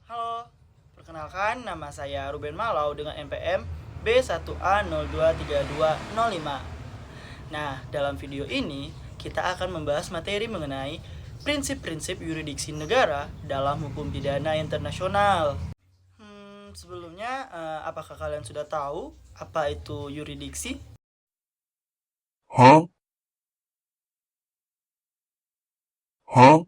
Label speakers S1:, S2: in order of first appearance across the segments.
S1: Halo, perkenalkan nama saya Ruben Malau dengan NPM B1A023205. Nah, dalam video ini kita akan membahas materi mengenai prinsip-prinsip yuridiksi negara dalam hukum pidana internasional. Sebelumnya, apakah kalian sudah tahu apa itu yuridiksi?
S2: Huh? Huh?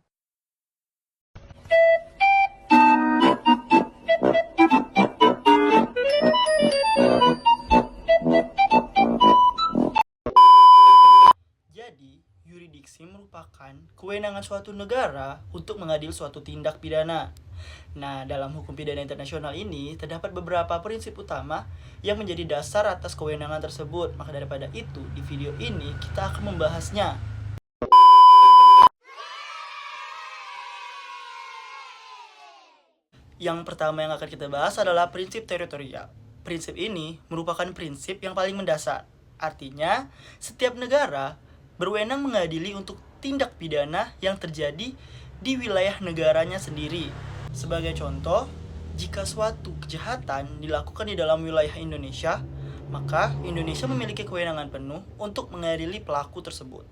S1: Jadi, yuridiksi merupakan kewenangan suatu negara untuk mengadil suatu tindak pidana. Nah, dalam hukum pidana internasional ini terdapat beberapa prinsip utama yang menjadi dasar atas kewenangan tersebut. Maka daripada itu, di video ini kita akan membahasnya. Yang pertama yang akan kita bahas adalah prinsip teritorial. Prinsip ini merupakan prinsip yang paling mendasar. Artinya, setiap negara berwenang mengadili untuk tindak pidana yang terjadi di wilayah negaranya sendiri. Sebagai contoh, jika suatu kejahatan dilakukan di dalam wilayah Indonesia, maka Indonesia memiliki kewenangan penuh untuk mengadili pelaku tersebut.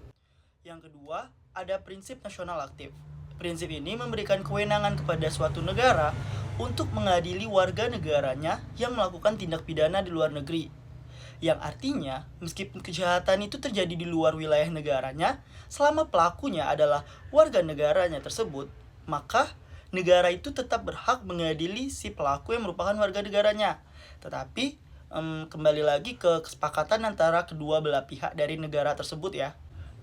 S1: Yang kedua, ada prinsip nasional aktif. Prinsip ini memberikan kewenangan kepada suatu negara untuk mengadili warga negaranya yang melakukan tindak pidana di luar negeri. Yang artinya, meskipun kejahatan itu terjadi di luar wilayah negaranya, selama pelakunya adalah warga negaranya tersebut, maka negara itu tetap berhak mengadili si pelaku yang merupakan warga negaranya. Tetapi, kembali lagi ke kesepakatan antara kedua belah pihak dari negara tersebut ya.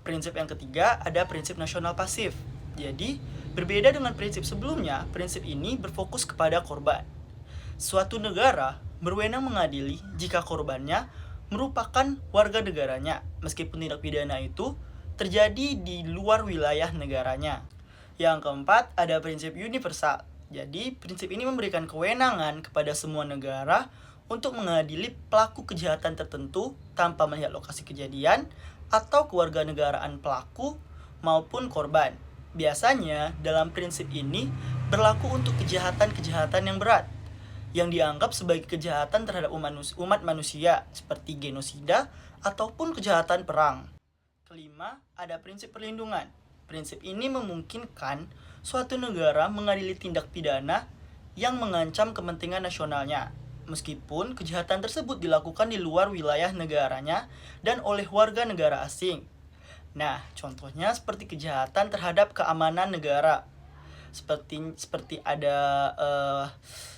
S1: Prinsip yang ketiga ada prinsip nasional pasif. Jadi, berbeda dengan prinsip sebelumnya, prinsip ini berfokus kepada korban. Suatu negara berwenang mengadili jika korbannya merupakan warga negaranya, meskipun tindak pidana itu terjadi di luar wilayah negaranya. Yang keempat, ada prinsip universal. Jadi, prinsip ini memberikan kewenangan kepada semua negara untuk mengadili pelaku kejahatan tertentu tanpa melihat lokasi kejadian atau kewarganegaraan pelaku maupun korban. Biasanya, dalam prinsip ini berlaku untuk kejahatan-kejahatan yang berat, yang dianggap sebagai kejahatan terhadap umat manusia, seperti genosida ataupun kejahatan perang. Kelima, ada prinsip perlindungan. Prinsip ini memungkinkan suatu negara mengadili tindak pidana yang mengancam kepentingan nasionalnya, meskipun kejahatan tersebut dilakukan di luar wilayah negaranya dan oleh warga negara asing. Nah, contohnya seperti kejahatan terhadap keamanan negara. Seperti ada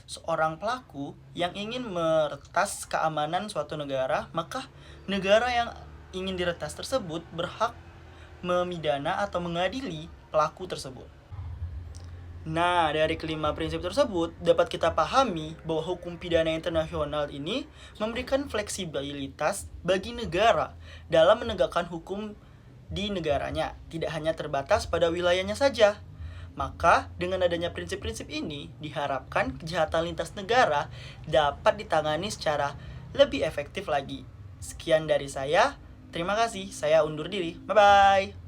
S1: seorang pelaku yang ingin meretas keamanan suatu negara, maka negara yang ingin diretas tersebut berhak memidana atau mengadili pelaku tersebut. Nah, dari kelima prinsip tersebut, dapat kita pahami bahwa hukum pidana internasional ini memberikan fleksibilitas bagi negara dalam menegakkan hukum di negaranya, tidak hanya terbatas pada wilayahnya saja. Maka, dengan adanya prinsip-prinsip ini, diharapkan kejahatan lintas negara dapat ditangani secara lebih efektif lagi. Sekian dari saya, terima kasih, saya undur diri, bye-bye.